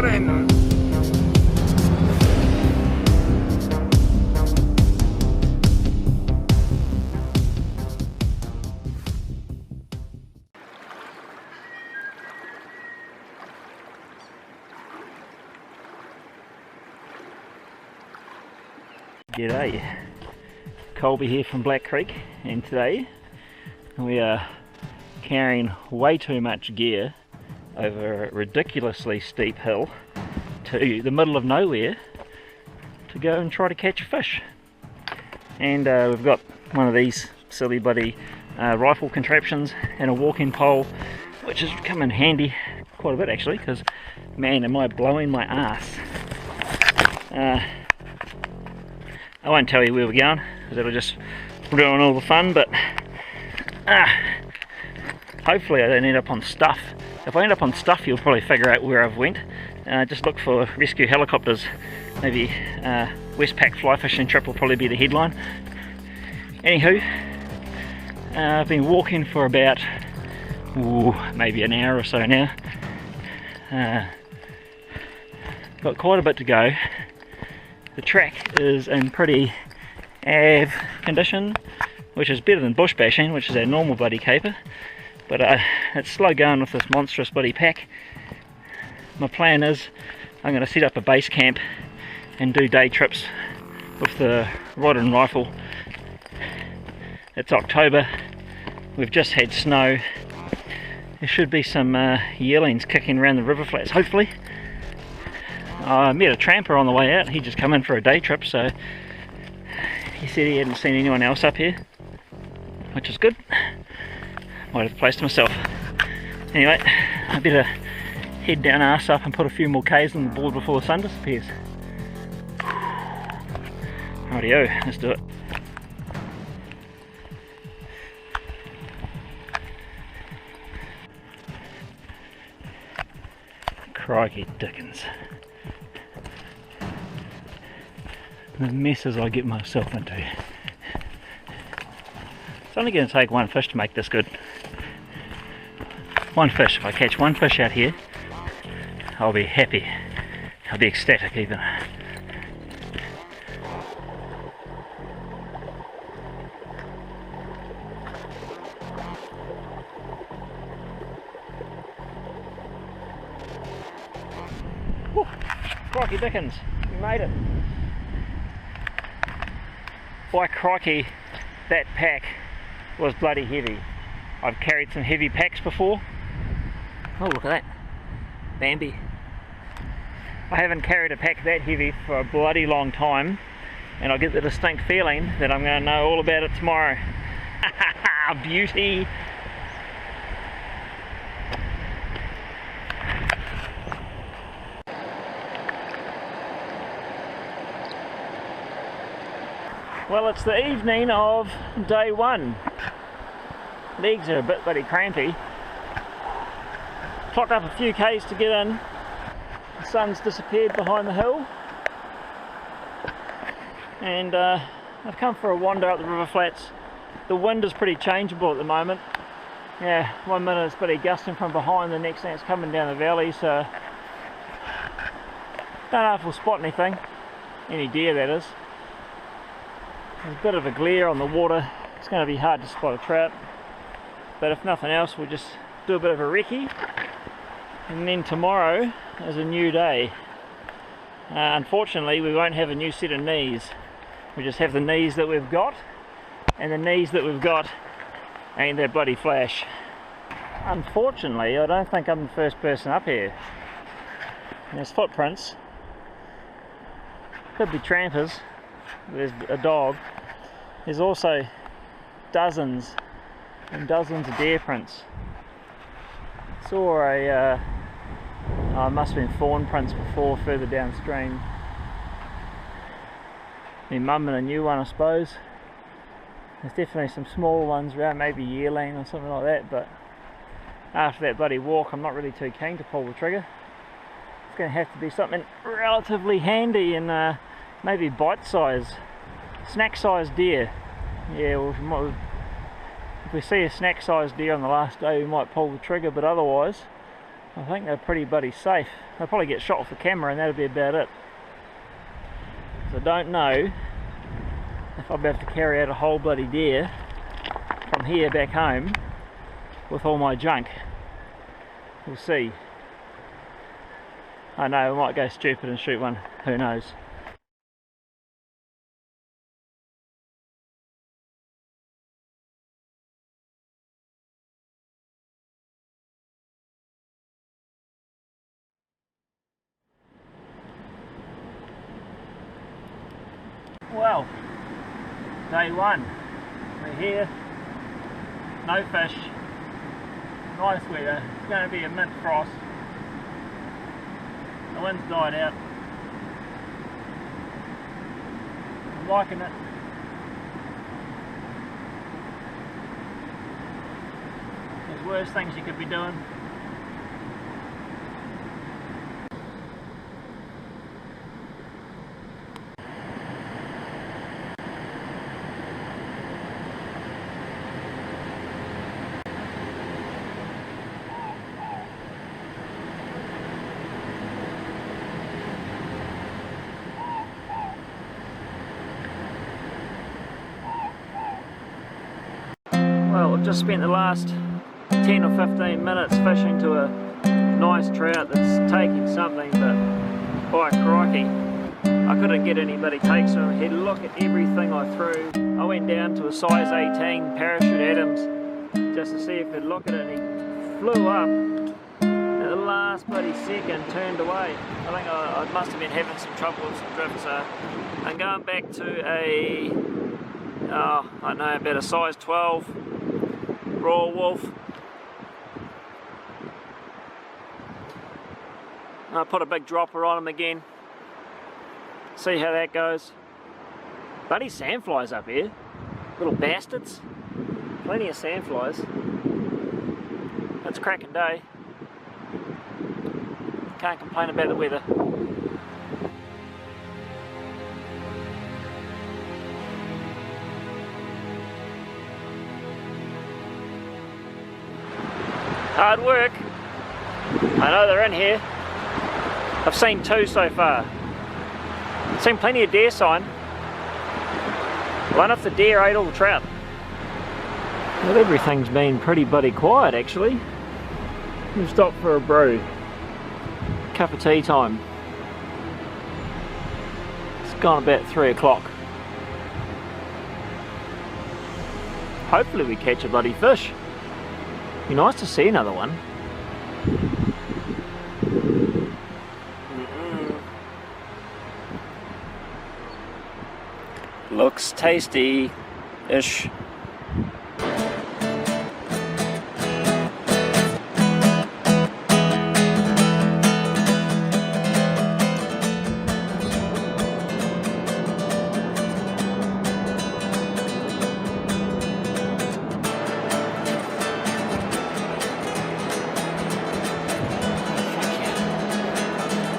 Got him! G'day, Colby here from Black Creek, and today we are carrying way too much gear over a ridiculously steep hill to the middle of nowhere to go and try to catch a fish. And we've got one of these silly bloody rifle contraptions and a walking pole, which has come in handy quite a bit actually, because man am I blowing my ass. I won't tell you where we're going because it'll just ruin all the fun, but hopefully I don't end up on stuff. If I end up on stuff, you'll probably figure out where I've went. Just look for rescue helicopters. Maybe Westpac fly fishing trip will probably be the headline. Anywho, I've been walking for about maybe an hour or so now. Got quite a bit to go. The track is in pretty av condition, which is better than bush bashing, which is our normal bloody caper, but it's slow going with this monstrous bloody pack. My plan is I'm going to set up a base camp and do day trips with the rod and rifle. It's October, we've just had snow, there should be some yearlings kicking around the river flats hopefully. I met a tramper on the way out. He just come in for a day trip, so he said he hadn't seen anyone else up here, which is good. Might have the place to myself. Anyway, I better head down arse up and put a few more Ks on the board before the sun disappears. Rightio, let's do it. Crikey dickens. The messes I get myself into. It's only going to take one fish to make this good. One fish. If I catch one fish out here, I'll be happy. I'll be ecstatic even. Whew, crikey dickens, we made it. By crikey, that pack was bloody heavy. I've carried some heavy packs before. Oh, look at that. Bambi. I haven't carried a pack that heavy for a bloody long time, and I get the distinct feeling that I'm going to know all about it tomorrow. Beauty! Well, it's the evening of day one. Legs are a bit bloody crampy. Clocked up a few Ks to get in. The sun's disappeared behind the hill. And I've come for a wander up the river flats. The wind is pretty changeable at the moment. Yeah, 1 minute it's pretty gusting from behind, the next thing it's coming down the valley, so don't know if we'll spot anything. Any deer, that is. There's a bit of a glare on the water. It's going to be hard to spot a trout, but if nothing else we'll just do a bit of a recce, and then tomorrow is a new day. Unfortunately we won't have a new set of knees. We just have the knees that we've got, and the knees that we've got ain't that bloody flash. Unfortunately I don't think I'm the first person up here. There's footprints, could be trampers. There's a dog. There's also dozens and dozens of deer prints. Saw a must have been fawn prints before further downstream. My mum and a new one, I suppose. There's definitely some small ones around, maybe yearling or something like that, but after that bloody walk I'm not really too keen to pull the trigger. It's going to have to be something relatively handy and maybe bite-size, snack-sized deer. Yeah, if we see a snack-sized deer on the last day we might pull the trigger, but otherwise I think they're pretty bloody safe. They'll probably get shot with the camera and that'll be about it. So I don't know if I'll be able to carry out a whole bloody deer from here back home with all my junk. We'll see. I know, I might go stupid and shoot one, who knows. Well, day one, we're here, no fish, nice weather, it's going to be a mint frost, the wind's died out, I'm liking it. There's worse things you could be doing. Well, I've just spent the last 10 or 15 minutes fishing to a nice trout that's taking something, but by crikey, I couldn't get anybody takes from him. He'd look at everything I threw. I went down to a size 18 parachute Adams just to see if he'd look at it, and he flew up at the last bloody second, turned away. I think I must have been having some trouble with some drift, so I'm going back to a, I don't know, about a size 12 raw wolf. I put a big dropper on him again. See how that goes. Bloody sandflies up here. Little bastards. Plenty of sandflies. It's a cracking day. Can't complain about the weather. Hard work. I know they're in here. I've seen 2 so far. Seen plenty of deer sign. One of the deer ate all the trout. Well, everything's been pretty bloody quiet actually. We've stopped for a brew. Cup of tea time. It's gone about 3 o'clock. Hopefully we catch a bloody fish. Be nice to see another one. Looks tasty-ish.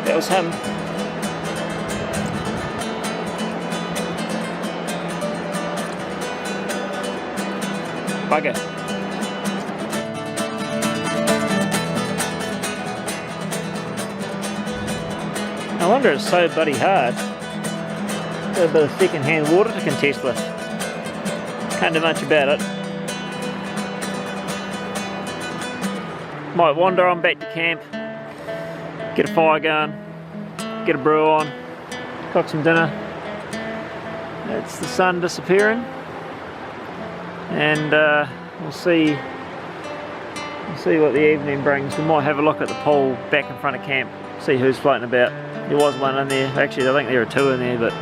That was him. Bugger. I wonder it's so bloody hard. Got a bit of second-hand water to contest with. Can't do much about it. Might wander on back to camp, get a fire going, get a brew on, cook some dinner. That's the sun disappearing. And we'll see what the evening brings. We might have a look at the pool back in front of camp, see who's floating about. There was one in there. Actually, I think there are 2 in there, but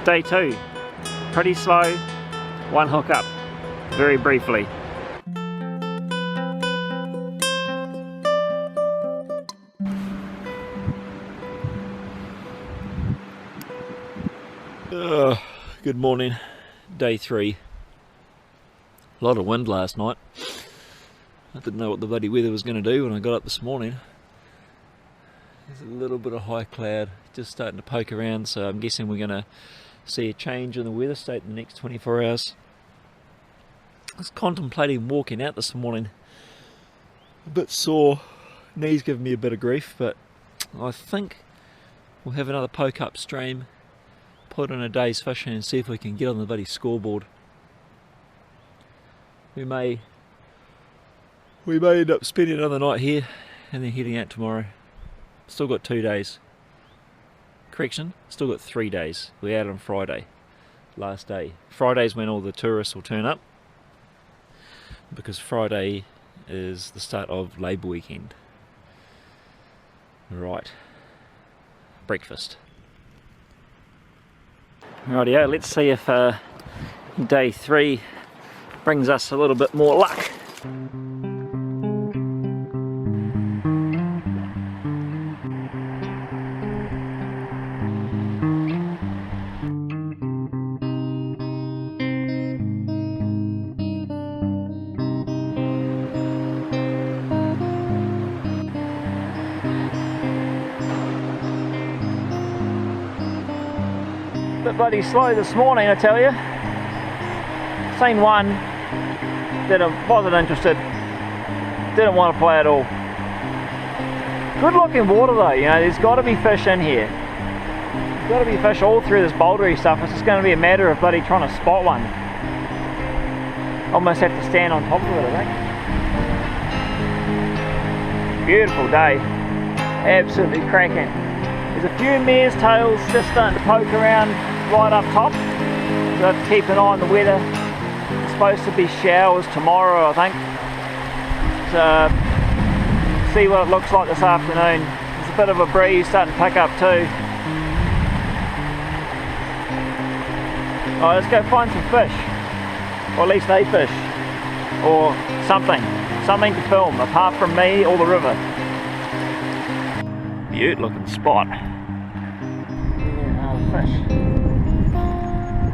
day 2, pretty slow, 1 hook up, very briefly. Good morning. Day 3. A lot of wind last night. I didn't know what the bloody weather was going to do when I got up this morning. There's a little bit of high cloud just starting to poke around, so I'm guessing we're going to see a change in the weather state in the next 24 hours. I was contemplating walking out this morning. a bit sore, knees giving me a bit of grief, but I think we'll have another poke upstream, put in a day's fishing and see if we can get on the bloody scoreboard. We may end up spending another night here and then heading out tomorrow. Still got 2 days. Correction, still got 3 days. We're out on Friday, last day. Friday's when all the tourists will turn up, because Friday is the start of Labour weekend. Right, breakfast. Rightio, let's see if day 3 brings us a little bit more luck. Bit bloody slow this morning, I tell you. Seen one that wasn't interested, didn't want to play at all. Good looking water though, you know, there's got to be fish in here. There's got to be fish all through this bouldery stuff. It's just going to be a matter of bloody trying to spot one. Almost have to stand on top of it, I think. Beautiful day, absolutely cracking. There's a few mare's tails just starting to poke around right up top, so I have to keep an eye on the weather. It's supposed to be showers tomorrow, I think, so see what it looks like this afternoon. There's a bit of a breeze starting to pick up too. Alright, let's go find some fish, or at least a fish, or something to film apart from me or the river. Beaut looking spot. Fish.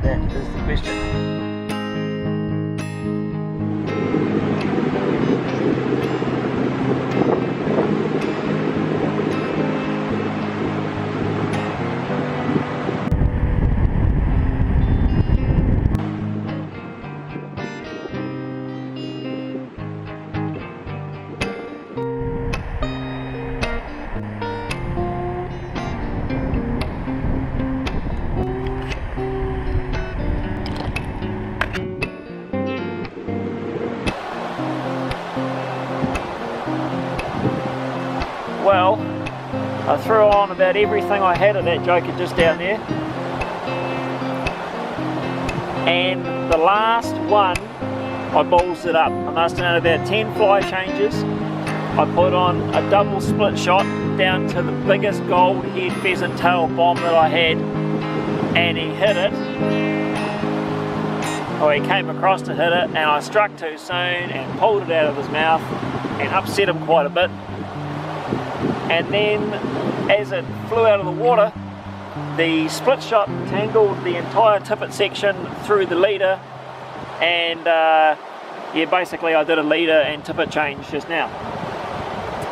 That is the question. Well, I threw on about everything I had of that joker just down there, and the last one I balls it up. I must have done about 10 fly changes. I put on a double split shot down to the biggest gold head pheasant tail bomb that I had, and he hit it, or he came across to hit it, and I struck too soon and pulled it out of his mouth and upset him quite a bit. And then as it flew out of the water, the split shot tangled the entire tippet section through the leader, and yeah, basically I did a leader and tippet change just now.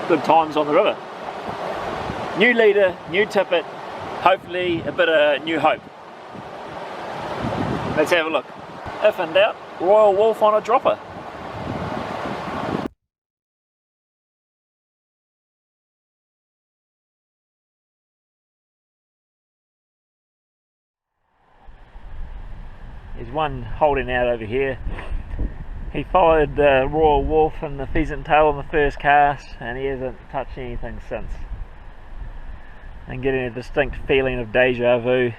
Good times on the river. New leader, new tippet, hopefully a bit of new hope. Let's have a look. If in doubt, Royal Wolf on a dropper. There's one holding out over here. He followed the Royal Wolf and the pheasant tail on the first cast, and he hasn't touched anything since. I'm getting a distinct feeling of deja vu.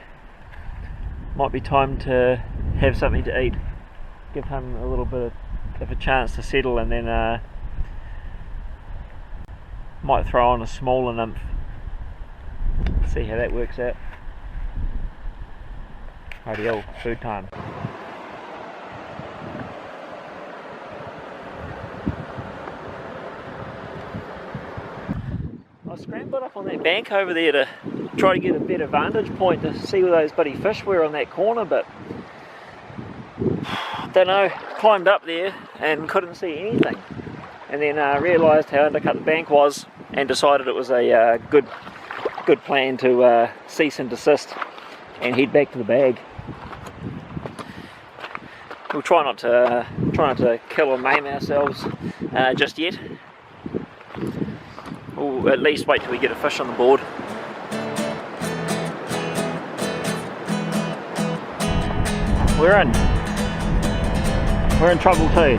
Might be time to have something to eat. Give him a little bit of a chance to settle, and then might throw on a smaller nymph. See how that works out. Rightio, food time. I scrambled up on that bank over there to try to get a better vantage point to see where those bloody fish were on that corner, but don't know, climbed up there and couldn't see anything, and then realised how undercut the bank was and decided it was a good plan to cease and desist and head back to the bag. We'll try not to kill or maim ourselves just yet. We'll at least wait till we get a fish on the board. We're in trouble too.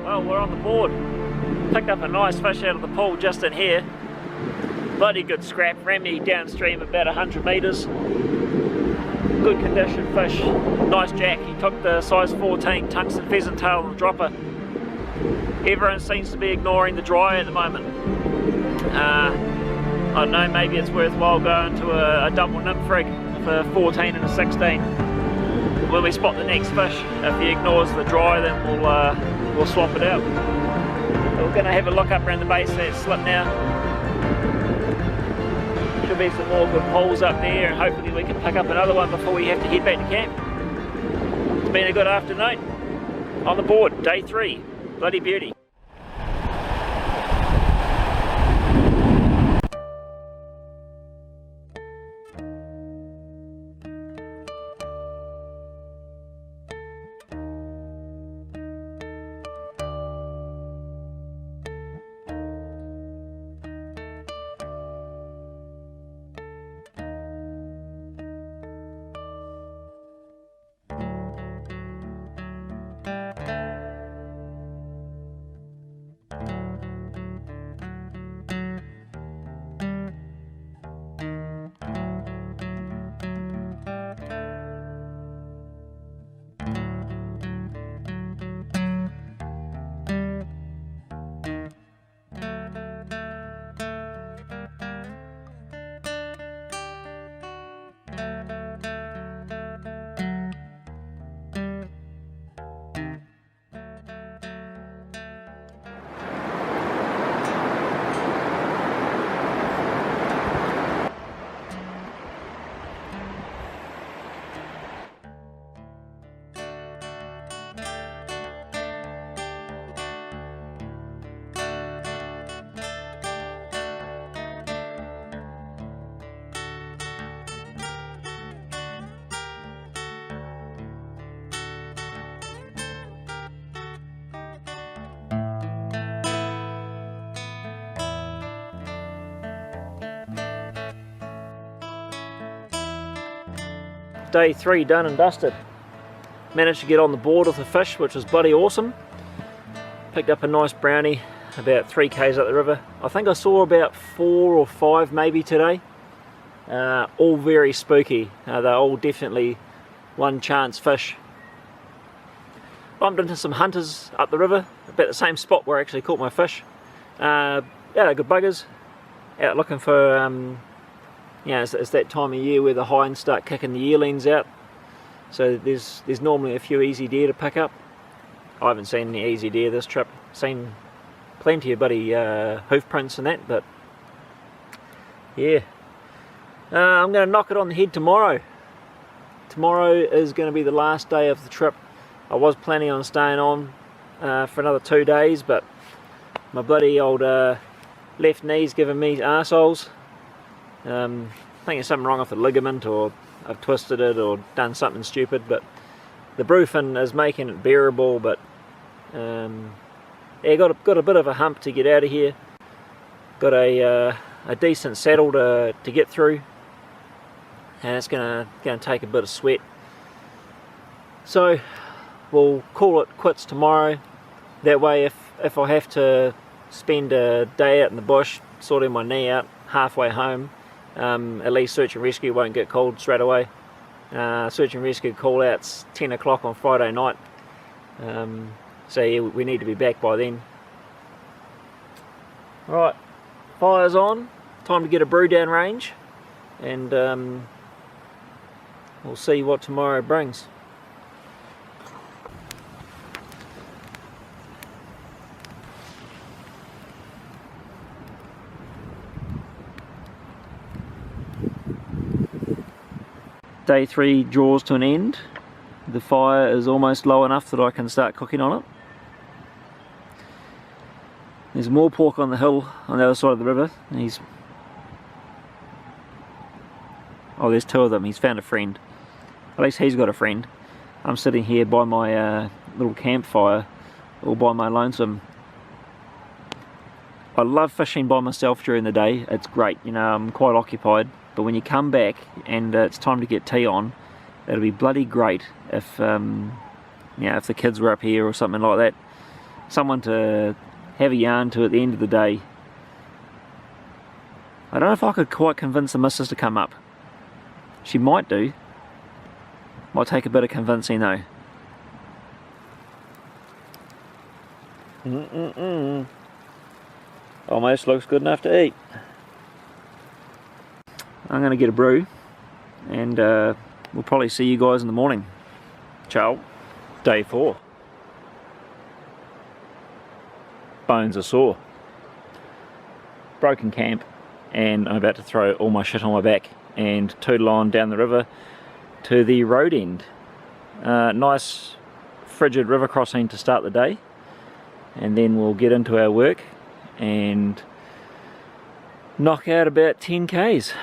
Well, we're on the board. Picked up a nice fish out of the pool just in here. Bloody good scrap, ran me downstream about 100 metres. Good condition fish, nice jack. He took the size 14 tungsten pheasant tail on the dropper. Everyone seems to be ignoring the dry at the moment. I don't know, maybe it's worthwhile going to a double nymph rig for 14 and a 16. When we spot the next fish, if he ignores the dry, then we'll swap it out. So we're going to have a look up around the base of that slip now. Should be some more good poles up there, and hopefully we can pick up another one before we have to head back to camp. It's been a good afternoon. On the board, day 3, bloody beauty. Day 3 done and dusted. Managed to get on the board with the fish, which was bloody awesome. Picked up a nice brownie about 3 k's up the river. I think I saw about 4 or 5 maybe today. All very spooky. They're all definitely one chance fish. Bumped into some hunters up the river, about the same spot where I actually caught my fish. Yeah, good buggers. Out looking for yeah, it's that time of year where the hinds start kicking the yearlings out, so there's normally a few easy deer to pick up. I haven't seen any easy deer this trip. Seen plenty of buddy hoof prints and that, but yeah. I'm going to knock it on the head tomorrow. Tomorrow is going to be the last day of the trip. I was planning on staying on for another 2 days, but my bloody old left knee's giving me arseholes. I think there's something wrong with the ligament, or I've twisted it or done something stupid, but the brufen is making it bearable. But yeah, got a bit of a hump to get out of here. Got a decent saddle to get through, and it's gonna take a bit of sweat. So we'll call it quits tomorrow. That way, if I have to spend a day out in the bush sorting my knee out halfway home, at least search and rescue won't get called straight away. Search and rescue call outs 10 o'clock on Friday night, So yeah, we need to be back by then. Right, fire's on, time to get a brew down range, and we'll see what tomorrow brings. Day 3 draws to an end. The fire is almost low enough that I can start cooking on it. There's more pork on the hill on the other side of the river. Oh, there's 2 of them. He's found a friend. At least he's got a friend. I'm sitting here by my little campfire, all by my lonesome. I love fishing by myself during the day. It's great, you know, I'm quite occupied. But when you come back and it's time to get tea on, it'll be bloody great if, you know, if the kids were up here or something like that. Someone to have a yarn to at the end of the day. I don't know if I could quite convince the missus to come up. She might do. Might take a bit of convincing though. Almost looks good enough to eat. I'm going to get a brew and we'll probably see you guys in the morning. Ciao. Day 4. Bones are sore. Broken camp, and I'm about to throw all my shit on my back and tootle on down the river to the road end. Nice frigid river crossing to start the day, and then we'll get into our work and knock out about 10 k's.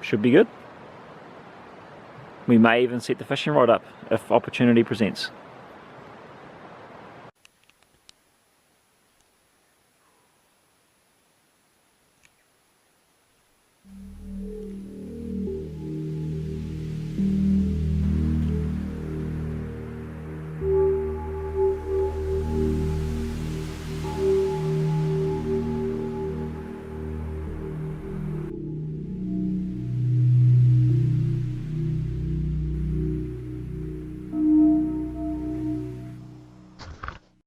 Should be good. We may even set the fishing rod up if opportunity presents.